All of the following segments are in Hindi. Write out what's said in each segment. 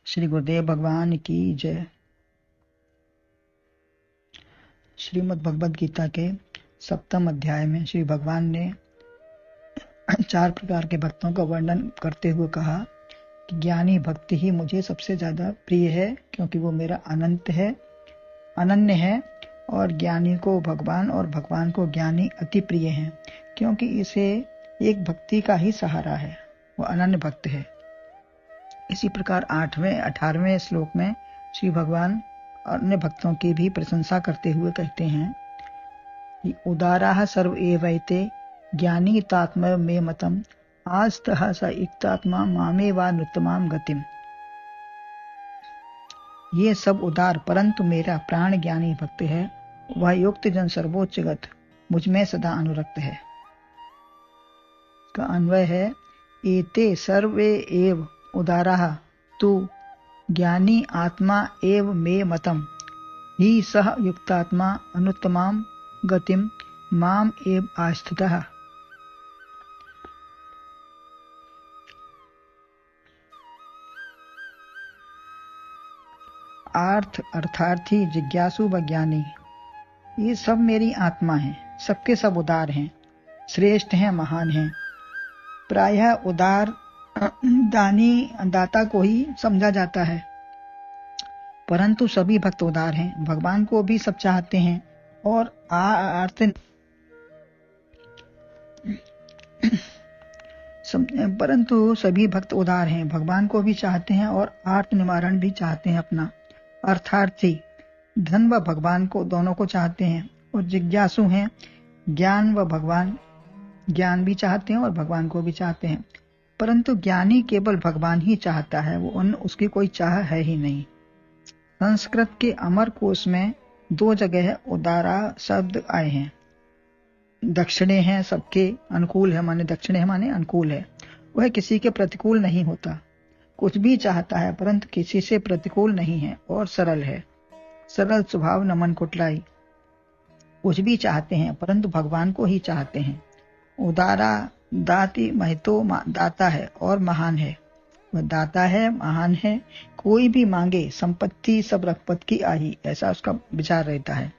श्री गुरुदेव भगवान की जय। श्रीमद् भगवद गीता के 7वें अध्याय में श्री भगवान ने 4 प्रकार के भक्तों का वर्णन करते हुए कहा कि ज्ञानी भक्ति ही मुझे सबसे ज्यादा प्रिय है, क्योंकि वो मेरा अनन्य है। और ज्ञानी को भगवान और भगवान को ज्ञानी अति प्रिय हैं, क्योंकि इसे एक भक्ति का ही सहारा है, वो अनन्य भक्त है। इसी प्रकार 18वें श्लोक में श्री भगवान अन्य भक्तों की भी प्रशंसा करते हुए कहते हैं कि उदाराः सर्व एवैते ज्ञानी तात्म मे मतम आस्तः स इक्तात्मा मामे वा नृतमाम गतिम। ये सब उदार परंतु मेरा प्राण ज्ञानी भक्त है, वह युक्त जन सर्वोच्च गत मुझ में सदा अनुरक्त है। का अन्वय है एते सर्वे एव उदाराः तु ज्ञानी आत्मा एव मे मतम ही सह युक्तात्मा अनुत्तमाम गतिम माम एव आस्थितः। अर्थार्थी जिज्ञासु व ज्ञानी ये सब मेरी आत्मा है, सबके सब उदार हैं, श्रेष्ठ हैं, महान हैं। प्रायः उदार दानी दाता को ही समझा जाता है, परंतु सभी भक्त उदार हैं, भगवान को भी सब चाहते हैं और परंतु सभी भक्त उदार हैं, भगवान को भी चाहते हैं और आर्त निवारण भी चाहते हैं अपना। अर्थार्थी धन व भगवान को दोनों को चाहते हैं, और जिज्ञासु हैं, ज्ञान व भगवान ज्ञान भी चाहते हैं और भगवान को भी चाहते हैं। परंतु ज्ञानी केवल भगवान ही चाहता है, वो अन्य उसकी कोई चाह है ही नहीं। संस्कृत के अमर कोश में 2 जगह उदारा शब्द आए हैं। दक्षिणे हैं सबके अनुकूल है, माने दक्षिणे माने अनुकूल है, वह किसी के प्रतिकूल नहीं होता, कुछ भी चाहता है परंतु किसी से प्रतिकूल नहीं है, और सरल है, सरल स्वभाव न मन कुटलाई, कुछ भी चाहते हैं परंतु भगवान को ही चाहते हैं। उदारा दाति महितो दाता है और महान है, वह दाता है, महान है, कोई भी मांगे संपत्ति सब रघुपत की आही, ऐसा उसका विचार रहता है।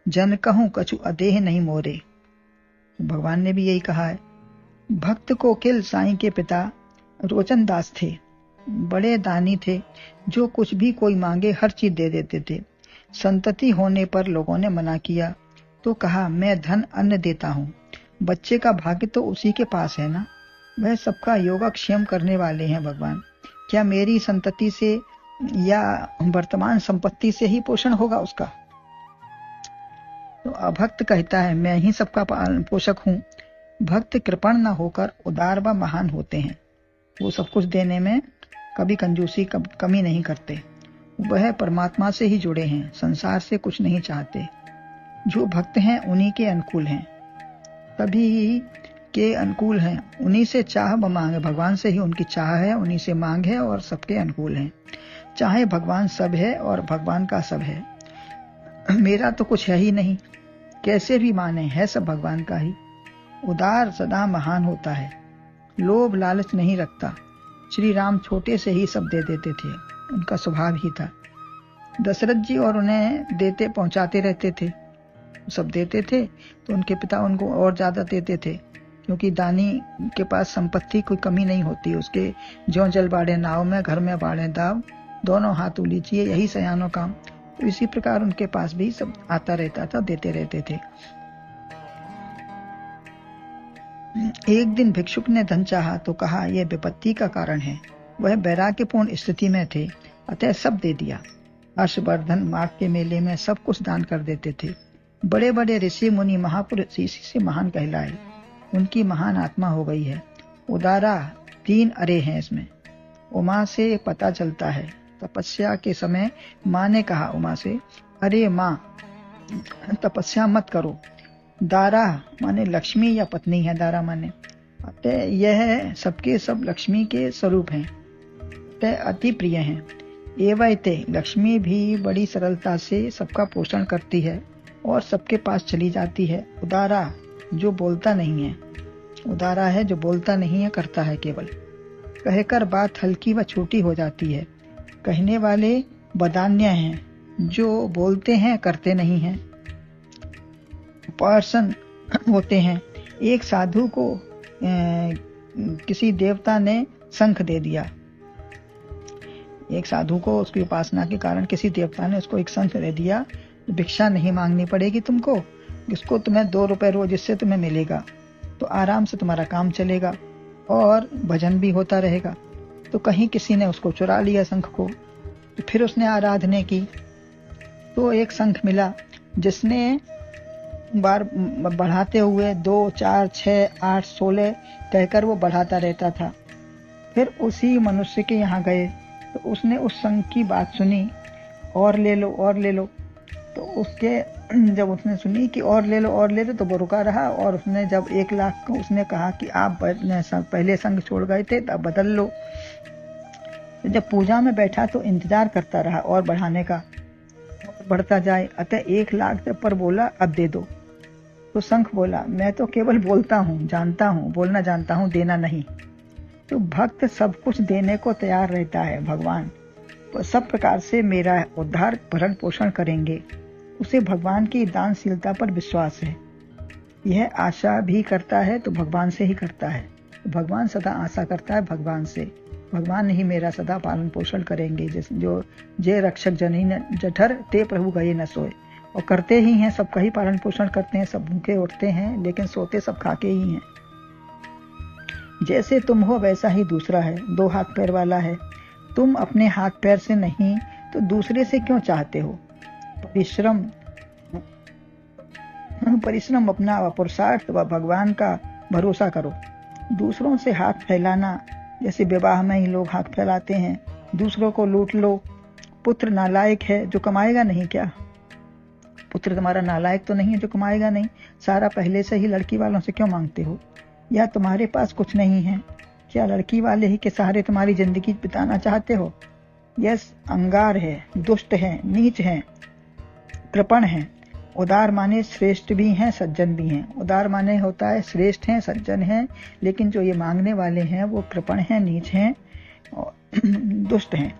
जन कहूं कछु अदेह नहीं मोरे, भगवान ने भी यही कहा है। भक्त को किल साईं के पिता रोचन दास थे, बड़े दानी थे, जो कुछ भी कोई मांगे हर चीज दे देते थे। संतति होने पर लोगों ने मना किया तो कहा मैं धन अन्न देता हूँ, बच्चे का भाग्य तो उसी के पास है ना, वह सबका योगक्षेम करने वाले हैं भगवान। क्या मेरी संतति से या वर्तमान संपत्ति से ही पोषण होगा उसका? तो अभक्त कहता है मैं ही सबका पोषक हूँ। भक्त कृपण न होकर उदार व महान होते हैं, वो सब कुछ देने में कभी कंजूसी कमी नहीं करते, वह परमात्मा से ही जुड़े हैं, संसार से कुछ नहीं चाहते। जो भक्त हैं उन्हीं के अनुकूल हैं, सभी के अनुकूल हैं, उन्हीं से चाह व मांग है, भगवान से ही उनकी चाह है, उन्हीं से मांग है और सबके अनुकूल हैं। चाहे भगवान सब है और भगवान का सब है, मेरा तो कुछ है ही नहीं, कैसे भी माने है सब भगवान का ही। उदार सदा महान होता है, लोभ लालच नहीं रखता। श्री राम छोटे से ही सब दे देते थे, उनका स्वभाव ही था। दशरथ जी और उन्हें देते पहुंचाते रहते थे, सब देते थे तो उनके पिता उनको और ज्यादा देते थे, क्योंकि दानी के पास संपत्ति कोई कमी नहीं होती, उसके ज्यों जल बाढ़े नाव में, घर में बाढ़े दाव, दोनों हाथ उलीचिए यही सयानो काम। तो इसी प्रकार उनके पास भी सब आता रहता था, देते रहते थे। एक दिन भिक्षुक ने धन चाहा तो कहा यह विपत्ति का कारण है, वह वैराग्यपूर्ण स्थिति में थे, अतः सब दे दिया। हर्षवर्धन माघ के मेले में सब कुछ दान कर देते थे। बड़े बड़े ऋषि मुनि महापुरुष इसी से महान कहलाए, उनकी महान आत्मा हो गई है। उदारा 3 अरे हैं इसमें। उमा से पता चलता है, तपस्या के समय माँ ने कहा उमा से, अरे माँ तपस्या मत करो। दारा माने लक्ष्मी या पत्नी है, दारा माने, अतः यह सबके सब लक्ष्मी के स्वरूप हैं, अतः अति प्रिय हैं। एवैते लक्ष्मी भी बड़ी सरलता से सबका पोषण करती है और सबके पास चली जाती है। उदारा जो बोलता नहीं है, उदारा है जो बोलता नहीं है, करता है केवल। कहकर बात हल्की व छोटी हो जाती है, कहने वाले बदान्य हैं, जो बोलते हैं करते नहीं हैं। पर्सन होते हैं। एक साधु को किसी देवता ने शंख दे दिया। एक साधु को उसकी उपासना के कारण किसी देवता ने उसको एक शंख दे दिया। भिक्षा नहीं मांगनी पड़ेगी तुमको, इसको तुम्हें 2 रुपए रोज इससे तुम्हें मिलेगा, तो आराम से तुम्हारा काम चलेगा और भजन भी होता रहेगा। तो कहीं किसी ने उसको चुरा लिया शंख को, तो फिर उसने आराधना की तो एक शंख मिला, जिसने बार बढ़ाते हुए 2, 4, 6, 8, 16 कहकर वो बढ़ाता रहता था। फिर उसी मनुष्य के यहाँ गए तो उसने उस शंख की बात सुनी, और ले लो और ले लो। तो उसके जब उसने सुनी कि और ले लो और ले लो, तो वो रुका रहा। और उसने जब 1 लाख को उसने कहा कि आप पहले संग छोड़ गए थे, तब बदल लो। तो जब पूजा में बैठा तो इंतजार करता रहा और बढ़ाने का, बढ़ता जाए। अतः 1 लाख जब पर बोला अब दे दो, तो शंख बोला मैं तो केवल बोलता हूँ, जानता हूँ, बोलना जानता हूँ, देना नहीं। तो भक्त सब कुछ देने को तैयार रहता है। भगवान सब प्रकार से मेरा उद्धार भरण पोषण करेंगे, उसे भगवान की दानशीलता पर विश्वास है। यह आशा भी करता है तो भगवान से ही करता है। भगवान सदा आशा करता है भगवान से, भगवान ही मेरा सदा पालन पोषण करेंगे। जो जे रक्षक जनी न जठर ते प्रभु गए न सोए। और करते ही हैं, सबका ही पालन पोषण करते हैं, सब भूखे उठते हैं लेकिन सोते सब खाके ही हैं। जैसे तुम हो वैसा ही दूसरा है, 2 हाथ पैर वाला है। तुम अपने हाथ पैर से नहीं तो दूसरे से क्यों चाहते हो? परिश्रम अपना व पुरुषार्थ व भगवान का भरोसा करो। दूसरों से हाथ फैलाना, जैसे विवाह में ही लोग हाथ फैलाते हैं, दूसरों को लूट लो। पुत्र नालायक है जो कमाएगा नहीं क्या? पुत्र तुम्हारा नालायक तो नहीं है जो कमाएगा नहीं। सारा पहले से ही लड़की वालों से क्यों मांगते हो? या तुम्हारे पास कुछ नहीं है? क्या लड़की वाले ही के सहारे तुम्हारी जिंदगी बिताना चाहते हो? यह अंगार है, दुष्ट है, नीच है, कृपण है। उदार माने श्रेष्ठ भी हैं, सज्जन भी हैं। उदार माने होता है श्रेष्ठ हैं, सज्जन हैं, लेकिन जो ये मांगने वाले हैं वो कृपण हैं, नीच हैं और दुष्ट हैं।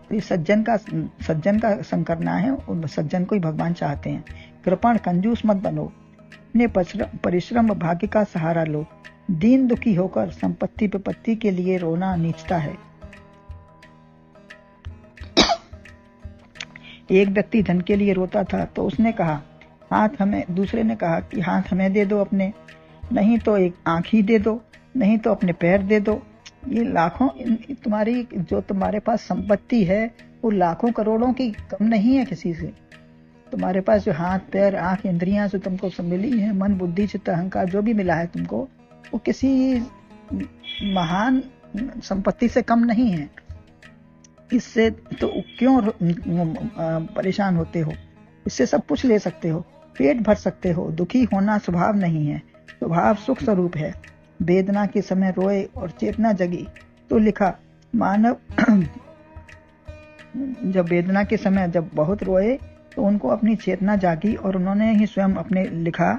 तो ये सज्जन का संग करना है, और सज्जन को ही भगवान चाहते हैं। कृपण कंजूस मत बनो, अपने परिश्रम व भाग्य का सहारा लो। दीन दुखी होकर संपत्ति विपत्ति के लिए रोना नीचता है। एक व्यक्ति धन के लिए रोता था तो उसने कहा हाथ हमें, दूसरे ने कहा कि हाथ हमें दे दो अपने, नहीं तो एक आंख ही दे दो, नहीं तो अपने पैर दे दो। ये लाखों तुम्हारी जो तुम्हारे पास संपत्ति है वो लाखों करोड़ों की कम नहीं है किसी से। तुम्हारे पास जो हाथ पैर आंख इंद्रियां जो तुमको सब मिली है, मन बुद्धि चित्त अहंकार जो भी मिला है तुमको, वो किसी महान संपत्ति से कम नहीं है। इससे तो क्यों परेशान होते हो? इससे सब कुछ ले सकते हो, पेट भर सकते हो। दुखी होना स्वभाव नहीं है, स्वभाव सुख स्वरूप है। वेदना के समय रोए और चेतना जगी तो लिखा मानव जब वेदना के समय जब बहुत रोए तो उनको अपनी चेतना जागी और उन्होंने ही स्वयं अपने लिखा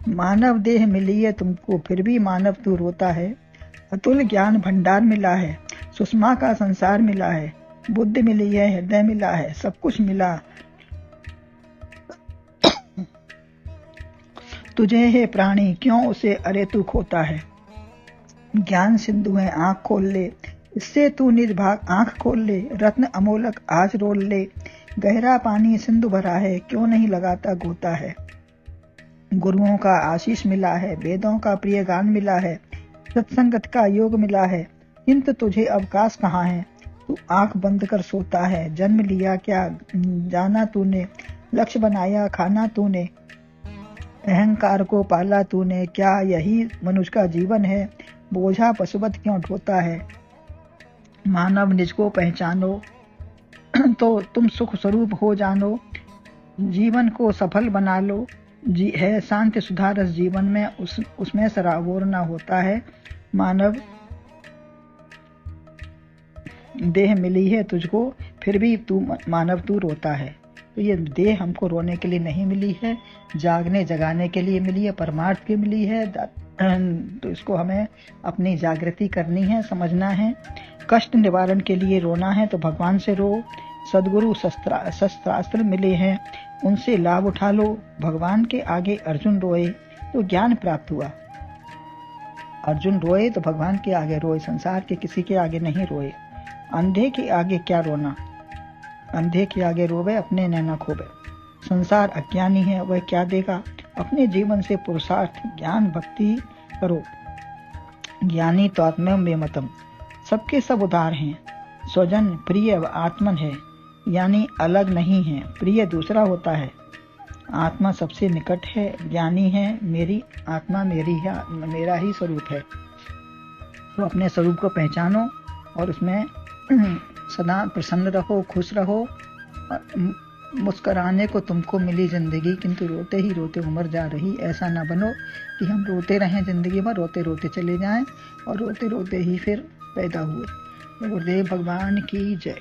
मानव देह मिली है तुमको फिर भी मानव तू रोता है। अतुल ज्ञान भंडार मिला है, सुषमा का संसार मिला है, बुद्धि मिली है, हृदय मिला है, सब कुछ मिला। तुझे है प्राणी क्यों उसे अरे तू खोता है। ज्ञान सिंधु है आंख खोल ले, इससे तू निज भाग आंख खोल ले। रत्न अमोलक आज रोल ले, गहरा पानी सिंधु भरा है क्यों नहीं लगाता गोता है। गुरुओं का आशीष मिला है, वेदों का प्रिय गान मिला है, सत्संगत का योग मिला है, किंतु तुझे अवकाश कहाँ है। तू आंख बंद कर सोता है, जन्म लिया क्या जाना तूने, लक्ष्य बनाया खाना तूने, अहंकार को पाला तूने, क्या यही मनुष्य का जीवन है। बोझा पशुवत क्यों ढोता है। मानव निज को पहचानो तो तुम सुख स्वरूप हो जानो, जीवन को सफल बना लो। है शांति सुधारस जीवन में, उसमें सराबोर ना होता है। मानव देह मिली है तुझको फिर भी तू मानव तू रोता है। तो ये देह हमको रोने के लिए नहीं मिली है, जागने जगाने के लिए मिली है, परमार्थ के मिली है। तो इसको हमें अपनी जागृति करनी है, समझना है। कष्ट निवारण के लिए रोना है तो भगवान से रो। सदगुरु शस्त्रास्त्र मिले हैं, उनसे लाभ उठा लो। भगवान के आगे अर्जुन रोए तो ज्ञान प्राप्त हुआ। अर्जुन रोए तो भगवान के आगे रोए, संसार के किसी के आगे नहीं रोए। अंधे के आगे क्या रोना, अंधे के आगे रोवे अपने नैना खोवे। संसार अज्ञानी है, वह क्या देगा। अपने जीवन से पुरुषार्थ ज्ञान भक्ति करो। ज्ञानी तो आत्मा में मतम, सबके सब उदार हैं। स्वजन प्रिय व आत्मन है, यानी अलग नहीं है, प्रिय दूसरा होता है। आत्मा सबसे निकट है, ज्ञानी है मेरी आत्मा मेरा ही स्वरूप है। तो अपने स्वरूप को पहचानो और उसमें सदा प्रसन्न रहो, खुश रहो। मुस्कुराने को तुमको मिली जिंदगी, किंतु रोते ही रोते उम्र जा रही। ऐसा ना बनो कि हम रोते रहें जिंदगी भर, रोते रोते चले जाएं और रोते रोते ही फिर पैदा हुए। गुरुदेव भगवान की जय।